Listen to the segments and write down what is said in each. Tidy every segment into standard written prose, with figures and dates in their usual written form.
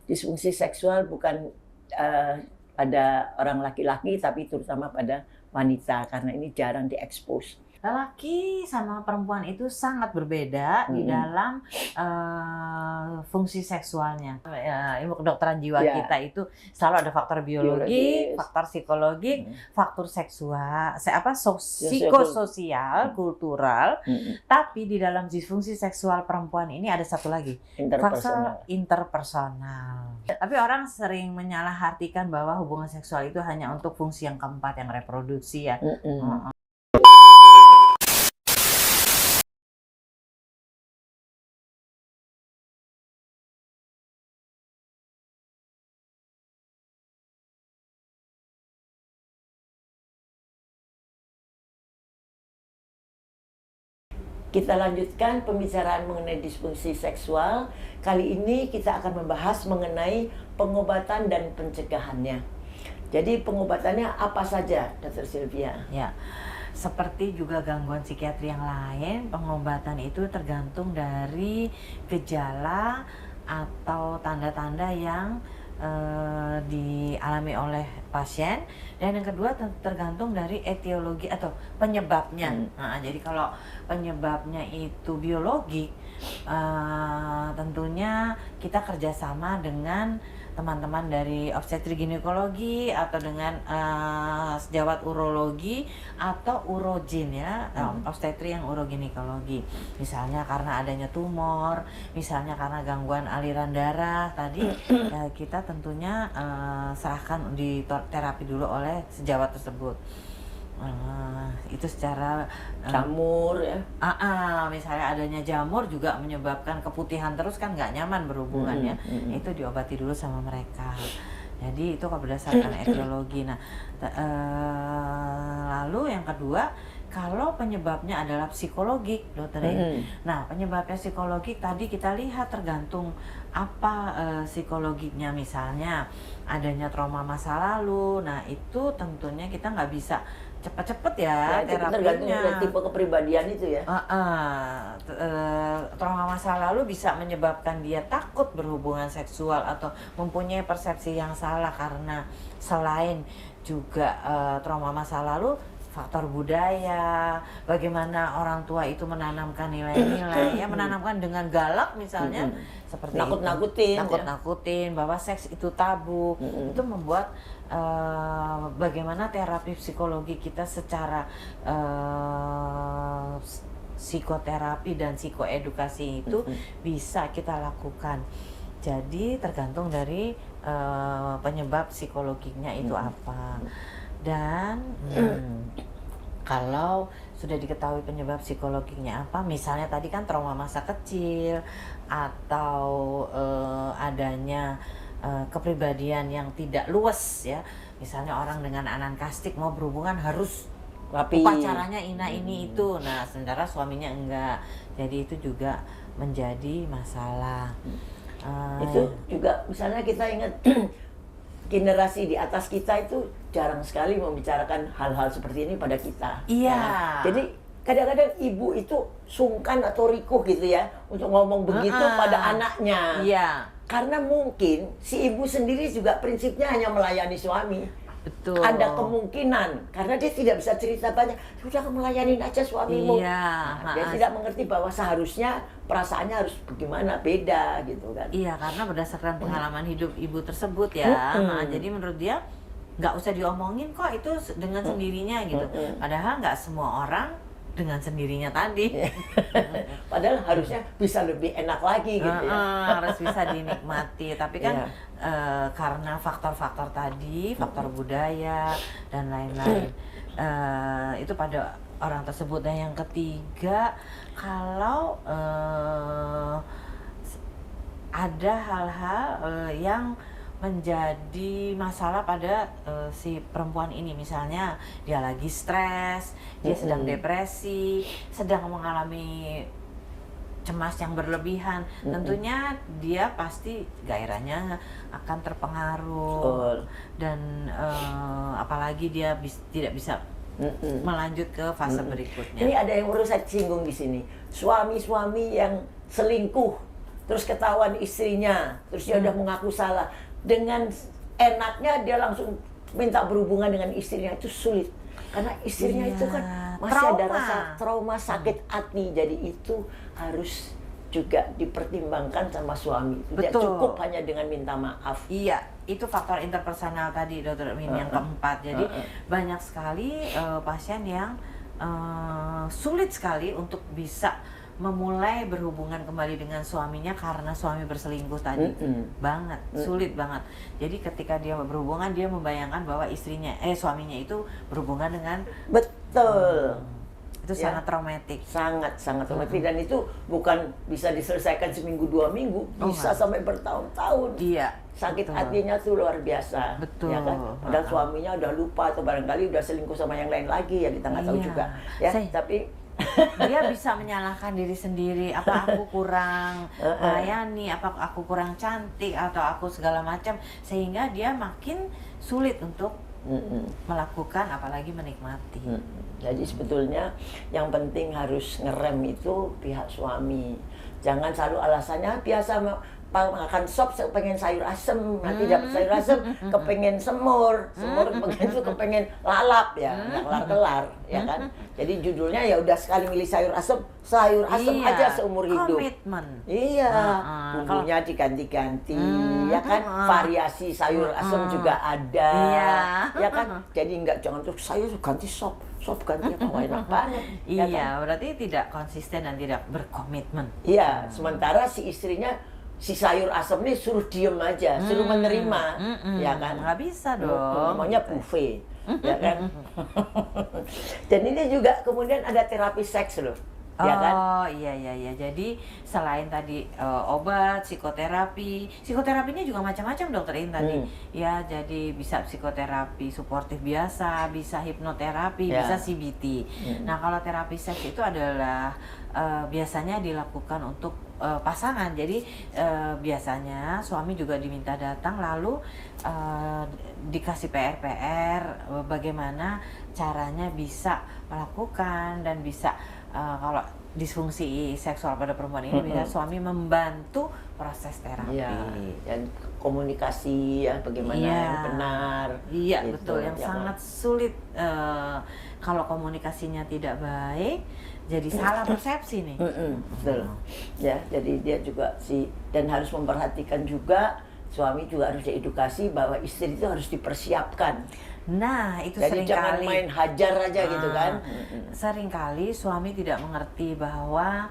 disfungsi seksual bukan pada orang laki-laki, tapi terutama pada wanita, karena ini jarang diekspos. Lelaki sama perempuan itu sangat berbeda di dalam fungsi seksualnya. Ilmu kedokteran jiwa kita itu selalu ada faktor biologi, faktor psikologi, faktor seksual, psikososial, kultural. Tapi di dalam disfungsi seksual perempuan ini ada satu lagi, faktor interpersonal. Tapi orang sering menyalahartikan bahwa hubungan seksual itu hanya untuk fungsi yang keempat, yang reproduksi ya. Kita lanjutkan pembicaraan mengenai disfungsi seksual. Kali ini kita akan membahas mengenai pengobatan dan pencegahannya. Jadi pengobatannya apa saja, Dr. Sylvia? Ya, seperti juga gangguan psikiatri yang lain, pengobatan itu tergantung dari gejala atau tanda-tanda yang dialami oleh pasien, dan yang kedua tergantung dari etiologi atau penyebabnya. Nah, jadi kalau penyebabnya itu biologi, tentunya kita kerjasama dengan teman-teman dari obstetrik ginekologi atau dengan sejawat urologi atau urogin ya, obstetri yang uroginekologi. Misalnya karena adanya tumor, misalnya karena gangguan aliran darah tadi, kita tentunya serahkan di terapi dulu oleh sejawat tersebut. Itu secara jamur ya. Misalnya adanya jamur juga menyebabkan keputihan terus, kan nggak nyaman berhubungannya. Itu diobati dulu sama mereka. Jadi itu berdasarkan etiologi. Nah, lalu yang kedua, kalau penyebabnya adalah psikologik, dokter. Nah, penyebabnya psikologik tadi kita lihat tergantung apa psikologinya. Misalnya adanya trauma masa lalu. Nah, itu tentunya kita nggak bisa cepet-cepet ya terapinya. Tergantung dari tipe kepribadian itu ya. Trauma masa lalu bisa menyebabkan dia takut berhubungan seksual atau mempunyai persepsi yang salah, karena selain juga trauma masa lalu, faktor budaya, bagaimana orang tua itu menanamkan nilai-nilai, ya menanamkan dengan galak misalnya, seperti nakut-nakutin bahwa seks itu tabu. Itu membuat bagaimana terapi psikologi kita secara psikoterapi dan psikoedukasi itu bisa kita lakukan. Jadi tergantung dari penyebab psikologinya itu apa. Dan kalau sudah diketahui penyebab psikologinya apa, misalnya tadi kan trauma masa kecil atau adanya kepribadian yang tidak luas ya, misalnya orang dengan anankastik mau berhubungan harus rapi, upacaranya ini itu, nah sementara suaminya enggak, jadi itu juga menjadi masalah. Itu juga misalnya kita ingat generasi di atas kita itu jarang sekali membicarakan hal-hal seperti ini pada kita. Iya. Jadi kadang-kadang ibu itu sungkan atau rikuh gitu ya untuk ngomong begitu pada anaknya. Iya. Karena mungkin si ibu sendiri juga prinsipnya hanya melayani suami. Betul. Ada kemungkinan karena dia tidak bisa cerita banyak, sudah melayani aja suamimu. Iya. Dia tidak mengerti bahwa seharusnya perasaannya harus bagaimana, beda gitu kan. Iya, karena berdasarkan pengalaman hidup ibu tersebut ya. Jadi menurut dia nggak usah diomongin kok, itu dengan sendirinya gitu. Padahal nggak semua orang dengan sendirinya tadi. Padahal harusnya bisa lebih enak lagi gitu ya. Harus bisa dinikmati. Tapi kan karena faktor-faktor tadi, faktor budaya dan lain-lain, itu pada orang tersebut. Dan yang ketiga, kalau ada hal-hal yang menjadi masalah pada si perempuan ini, misalnya dia lagi stres, dia sedang depresi, sedang mengalami cemas yang berlebihan, tentunya dia pasti gairahnya akan terpengaruh. Dan apalagi dia tidak bisa melanjut ke fase berikutnya. Ini ada yang perlu saya singgung di sini, suami-suami yang selingkuh terus ketahuan istrinya, terus dia udah mengaku salah, dengan enaknya dia langsung minta berhubungan dengan istrinya, itu sulit. Karena istrinya itu kan masih ada rasa trauma, sakit hati, jadi itu harus juga dipertimbangkan sama suami. Tidak cukup hanya dengan minta maaf. Iya, itu faktor interpersonal tadi, Dokter Min, yang keempat. Jadi banyak sekali pasien yang sulit sekali untuk bisa memulai berhubungan kembali dengan suaminya karena suami berselingkuh tadi. Banget, sulit banget. Jadi ketika dia berhubungan, dia membayangkan bahwa suaminya itu berhubungan dengan Betul. itu sangat traumatik. Sangat traumatik, dan itu bukan bisa diselesaikan seminggu 2 minggu, bisa sampai bertahun-tahun. Iya. Sakit hatinya tuh luar biasa. Betul. Ya kan? Padahal suaminya udah lupa atau barangkali udah selingkuh sama yang lain lagi, ya kita nggak tahu juga. Ya, tapi dia bisa menyalahkan diri sendiri, apa aku kurang melayani, apa aku kurang cantik, atau aku segala macam, sehingga dia makin sulit untuk melakukan apalagi menikmati. Jadi sebetulnya yang penting harus ngerem itu pihak suami. Jangan selalu alasannya biasa makan sop pengen sayur asem, nanti dapat sayur asem kepengen semur kepengen itu kepengen lalap, ya nggak kelar ya kan. Jadi judulnya ya udah sekali milih sayur asem aja seumur hidup. Komitmen. Iya, bumbunya diganti-ganti, ya kan. Variasi sayur asem juga ada, ya kan. Jadi jangan tuh sayur ganti sop ganti apa, enak banget. Iya, ya kan? berarti tidak konsisten dan tidak berkomitmen. Iya, sementara si istrinya si sayur asem ini suruh diem aja, suruh menerima, ya kan? Nggak bisa dong. Namanya buffet, ya kan? Dan ini juga kemudian ada terapi seks loh, ya kan? Oh iya. Jadi selain tadi obat, psikoterapinya juga macam-macam, Dokter In tadi. Ya, jadi bisa psikoterapi suportif biasa, bisa hipnoterapi, bisa CBT. Nah, kalau terapi seks itu adalah biasanya dilakukan untuk pasangan. Jadi biasanya suami juga diminta datang, lalu dikasih PR bagaimana caranya bisa melakukan dan bisa kalau disfungsi seksual pada perempuan ini bisa suami membantu proses terapi. Dan komunikasi ya bagaimana yang benar. Iya, gitu, betul. Yang sangat sulit kalau komunikasinya tidak baik, jadi salah persepsi nih. Betul. Ya, jadi dia juga dan harus memperhatikan juga, suami juga harus diedukasi bahwa istri itu harus dipersiapkan. Nah, itu jadi seringkali jangan main hajar aja gitu kan. Seringkali suami tidak mengerti bahwa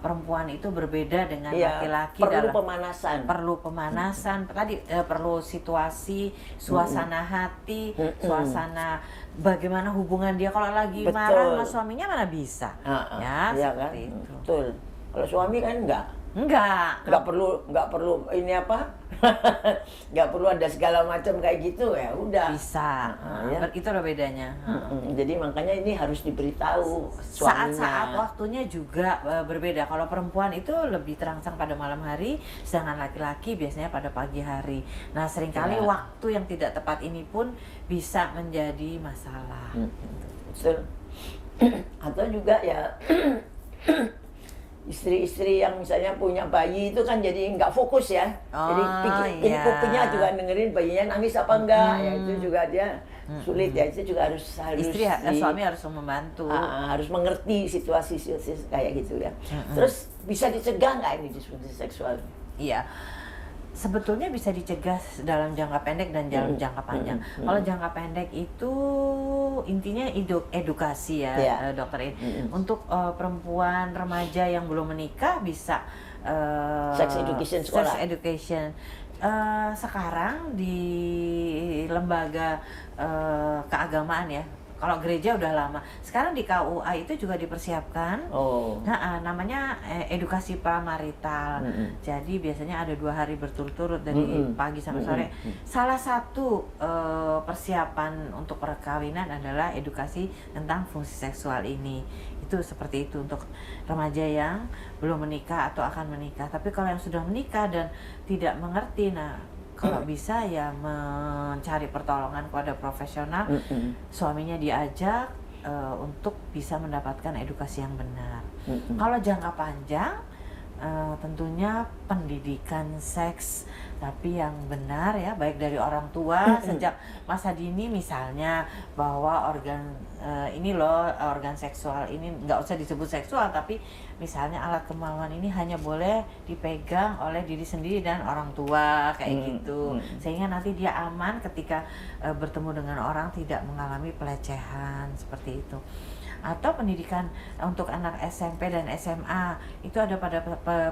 perempuan itu berbeda dengan laki-laki. Perlu pemanasan. Tadi perlu situasi, suasana hati, suasana bagaimana hubungan dia. Kalau lagi marah sama suaminya mana bisa. Ya, seperti itu. Betul. Kalau suami kan nggak perlu ini apa nggak perlu ada segala macam kayak gitu, ya udah bisa. Itu loh bedanya. Jadi makanya ini harus diberitahu suaminya. Saat waktunya juga berbeda. Kalau perempuan itu lebih terangsang pada malam hari, sedangkan laki-laki biasanya pada pagi hari. Nah, seringkali waktu yang tidak tepat ini pun bisa menjadi masalah. Betul. Atau juga ya istri-istri yang misalnya punya bayi itu kan jadi nggak fokus ya. Jadi kupingnya juga dengerin bayinya nangis apa enggak, ya itu juga dia sulit ya. Itu juga harus suami harus membantu. Harus mengerti situasi kayak gitu ya. Terus bisa dicegah nggak ini disfungsi seksual? Iya. Sebetulnya bisa dicegah dalam jangka pendek dan dalam jangka panjang. Kalau jangka pendek itu intinya edukasi ya, Dokter In. Untuk perempuan remaja yang belum menikah bisa sex education sekolah. Sex education. Sekarang di lembaga keagamaan ya. Kalau gereja udah lama. Sekarang di KUA itu juga dipersiapkan. Namanya edukasi pramarital. Jadi biasanya ada 2 hari berturut-turut dari pagi sampai sore. Salah satu persiapan untuk perkawinan adalah edukasi tentang fungsi seksual ini. Itu seperti itu untuk remaja yang belum menikah atau akan menikah. Tapi kalau yang sudah menikah dan tidak mengerti, kalau bisa ya mencari pertolongan kepada profesional, suaminya diajak untuk bisa mendapatkan edukasi yang benar. Kalau jangka panjang, tentunya pendidikan seks tapi yang benar ya, baik dari orang tua sejak masa dini, misalnya bahwa ini loh, organ seksual ini nggak usah disebut seksual, tapi misalnya alat kemaluan ini hanya boleh dipegang oleh diri sendiri dan orang tua kayak gitu, sehingga nanti dia aman ketika bertemu dengan orang, tidak mengalami pelecehan seperti itu. Atau pendidikan untuk anak SMP dan SMA itu ada pada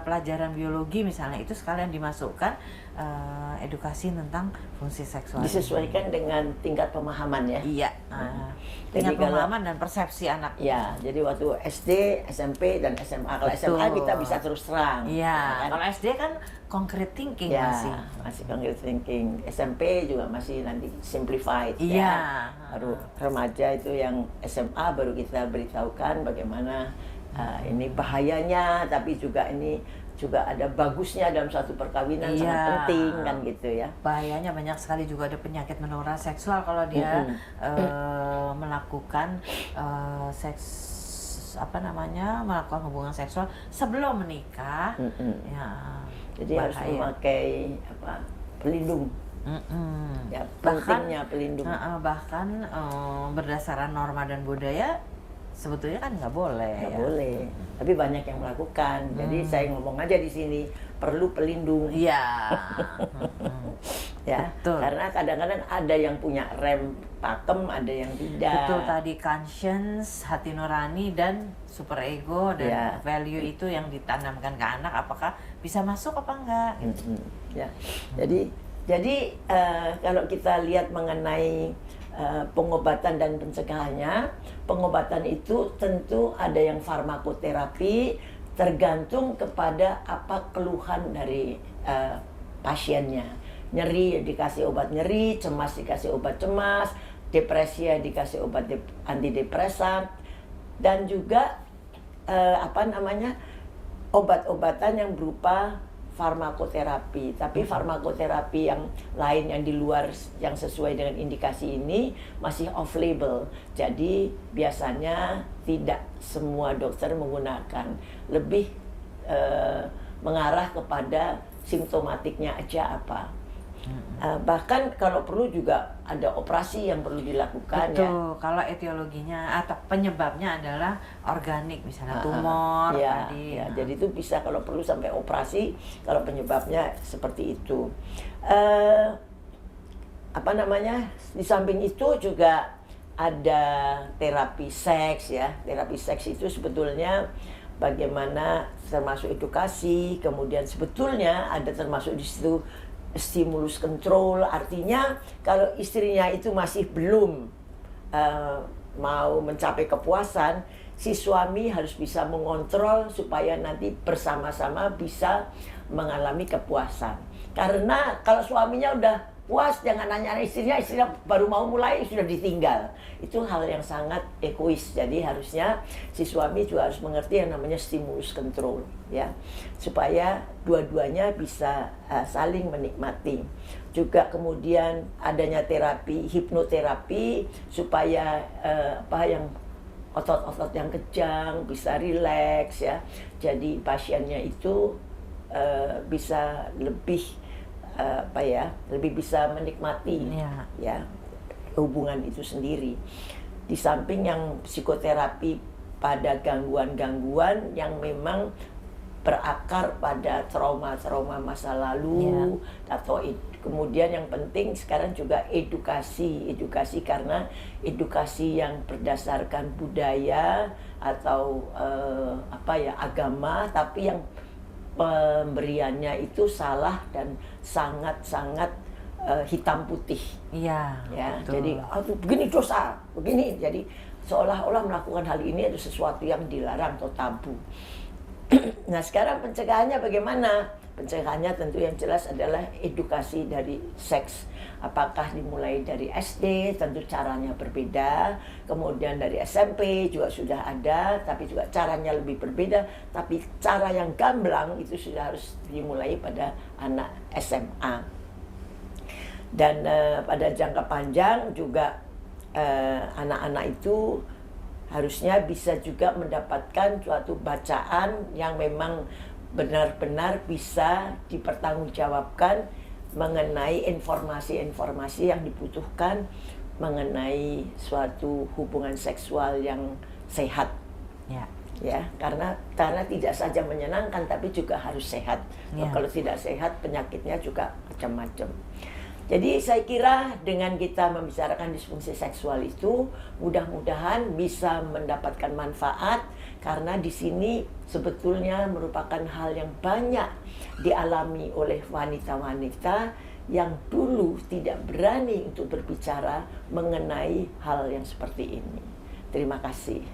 pelajaran biologi misalnya, itu sekalian dimasukkan edukasi tentang fungsi seksual. Disesuaikan dengan tingkat pemahaman ya. Iya. Tingkat pemahaman dan persepsi anak. Ya, jadi waktu SD, SMP dan SMA. Kalau Betul. SMA kita bisa terus terang. Iya. Kan? Kalau SD kan concrete thinking Ya, masih. concrete thinking. SMP juga masih nanti simplified. Iya. Ya. Baru remaja itu yang SMA baru kita beritahukan bagaimana ini bahayanya, tapi juga ini juga ada bagusnya dalam suatu perkawinan, sangat penting kan gitu ya. Bahayanya banyak sekali, juga ada penyakit menular seksual kalau dia melakukan melakukan hubungan seksual sebelum menikah. Ya, jadi harus memakai pelindung. Ya, pentingnya pelindung. Bahkan berdasarkan norma dan budaya sebetulnya kan nggak boleh. Nggak boleh. Tapi banyak yang melakukan. Jadi saya ngomong aja di sini perlu pelindung. Iya. Ya. Betul. Karena kadang-kadang ada yang punya rem pakem, ada yang tidak. Betul, tadi conscience, hati nurani dan super ego dan value itu yang ditanamkan ke anak, apakah bisa masuk apa enggak? Gitu. Ya. Jadi kalau kita lihat mengenai pengobatan dan pencegahannya, pengobatan itu tentu ada yang farmakoterapi, tergantung kepada apa keluhan dari pasiennya. Nyeri dikasih obat nyeri, cemas dikasih obat cemas, depresi dikasih obat antidepresan, dan juga obat-obatan yang berupa farmakoterapi. Tapi farmakoterapi yang lain yang di luar yang sesuai dengan indikasi ini masih off label. Jadi biasanya tidak semua dokter menggunakan, lebih mengarah kepada simptomatiknya aja apa. Bahkan kalau perlu juga ada operasi yang perlu dilakukan. Betul, ya. Kalau etiologinya atau penyebabnya adalah organik, misalnya tumor tadi. Ya, jadi itu bisa kalau perlu sampai operasi kalau penyebabnya seperti itu. Di samping itu juga ada terapi seks ya. Terapi seks itu sebetulnya bagaimana termasuk edukasi, kemudian sebetulnya ada termasuk di situ stimulus control, artinya kalau istrinya itu masih belum mau mencapai kepuasan, si suami harus bisa mengontrol supaya nanti bersama-sama bisa mengalami kepuasan. Karena kalau suaminya udah puas, jangan nanya istrinya baru mau mulai sudah ditinggal. Itu hal yang sangat egois. Jadi harusnya si suami juga harus mengerti yang namanya stimulus control, ya, supaya dua-duanya bisa saling menikmati. Juga kemudian adanya terapi hipnoterapi supaya yang otot-otot yang kejang bisa rileks ya. Jadi pasiennya itu bisa lebih lebih bisa menikmati ya hubungan itu sendiri. Di samping yang psikoterapi pada gangguan-gangguan yang memang berakar pada trauma-trauma masa lalu atau kemudian yang penting sekarang juga edukasi karena edukasi yang berdasarkan budaya atau agama, tapi yang pemberiannya itu salah dan sangat-sangat hitam putih. Iya. Ya, jadi begini dosa, begini. Jadi seolah-olah melakukan hal ini itu sesuatu yang dilarang atau tabu. Nah, sekarang pencegahannya bagaimana? Pencegahannya tentu yang jelas adalah edukasi dari seks. Apakah dimulai dari SD, tentu caranya berbeda. Kemudian dari SMP juga sudah ada, tapi juga caranya lebih berbeda. Tapi cara yang gamblang itu sudah harus dimulai pada anak SMA. Dan pada jangka panjang juga anak-anak itu harusnya bisa juga mendapatkan suatu bacaan yang memang benar-benar bisa dipertanggungjawabkan mengenai informasi-informasi yang dibutuhkan mengenai suatu hubungan seksual yang sehat. Ya, karena tidak saja menyenangkan tapi juga harus sehat. Kalau tidak sehat penyakitnya juga macam-macam. Jadi saya kira dengan kita membicarakan disfungsi seksual itu mudah-mudahan bisa mendapatkan manfaat, karena di sini sebetulnya merupakan hal yang banyak dialami oleh wanita-wanita yang dulu tidak berani untuk berbicara mengenai hal yang seperti ini. Terima kasih.